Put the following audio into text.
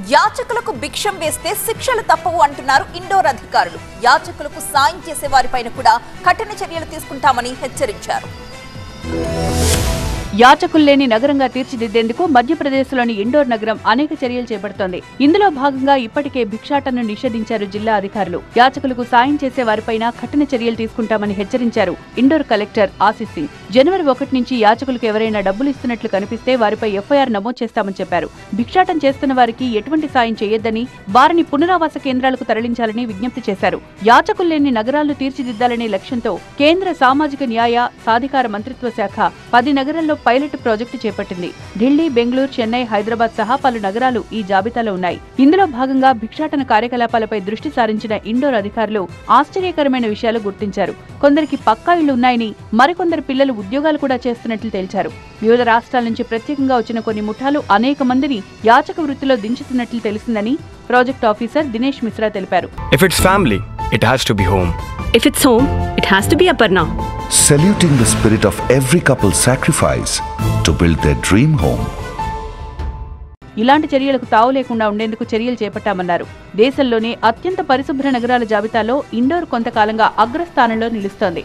యాచకులకు భిక్షం వేస్తే శిక్షలు తప్పవు అంటున్నారు ఇండోర్ అధికారులు. యాచకులకు సాయం చేసే వారిపైన కూడా కఠిన చర్యలు తీసుకుంటామని హెచ్చరించారు. యాచకులు లేని నగరంగా తీర్చిదిద్దేందుకు మధ్యప్రదేశ్లోని ఇండోర్ నగరం అనేక చర్యలు చేపడుతోంది. ఇందులో భాగంగా ఇప్పటికే భిక్షాటనను నిషేధించారు జిల్లా అధికారులు. యాచకులకు సాయం చేసే వారిపైన కఠిన చర్యలు తీసుకుంటామని హెచ్చరించారు ఇండోర్ కలెక్టర్ ఆశీస్ సింగ్. జనవరి 1 నుంచి యాచకులకు ఎవరైనా డబ్బులు ఇస్తున్నట్లు కనిపిస్తే వారిపై ఎఫ్ఐఆర్ నమోదు చేస్తామని చెప్పారు. భిక్షాటం చేస్తున్న వారికి ఎటువంటి సాయం చేయొద్దని, వారిని పునరావాస కేంద్రాలకు తరలించాలని విజ్ఞప్తి చేశారు. యాచకులు లేని నగరాలను తీర్చిదిద్దాలనే లక్ష్యంతో కేంద్ర సామాజిక న్యాయ సాధికార మంత్రిత్వ శాఖ 10 నగరాల్లో పైలట్ ప్రాజెక్టు చేపట్టింది. ఢిల్లీ, బెంగళూరు, చెన్నై, హైదరాబాద్ సహా పలు నగరాలు ఈ జాబితాలో ఉన్నాయి. ఇందులో భాగంగా భిక్షాటన కార్యకలాపాలపై దృష్టి సారించిన ఇండోర్ అధికారులు ఆశ్చర్యకరమైన విషయాలు గుర్తించారు. కొందరికి పక్కా ఇళ్లు ఉన్నాయని, మరికొందరు పిల్లలు ఉద్యోగాలు కూడా చేస్తున్నట్లు తేల్చారు. వివిధ రాష్ట్రాల నుంచి ప్రత్యేకంగా వచ్చిన కొన్ని ముఠాలు అనేక మందిని యాచక వృత్తిలో దించుతున్నట్లు తెలిసిందని ప్రాజెక్ట్ ఆఫీసర్ దినేష్ మిశ్రా తెలిపారు. If it's family, it has to be home. If it's home, it has to be Aparna. Saluting the spirit of every couple's sacrifice to build their dream home. ఇలాంటి చర్యలకు తావు లేకుండా ఉండేందుకు చర్యలు చేపట్టామన్నారు. దేశంలోనే అత్యంత పరిశుభ్ర నగరాల జాబితాలో ఇండోర్ కొంతకాలంగా అగ్రస్థానంలో నిలుస్తోంది.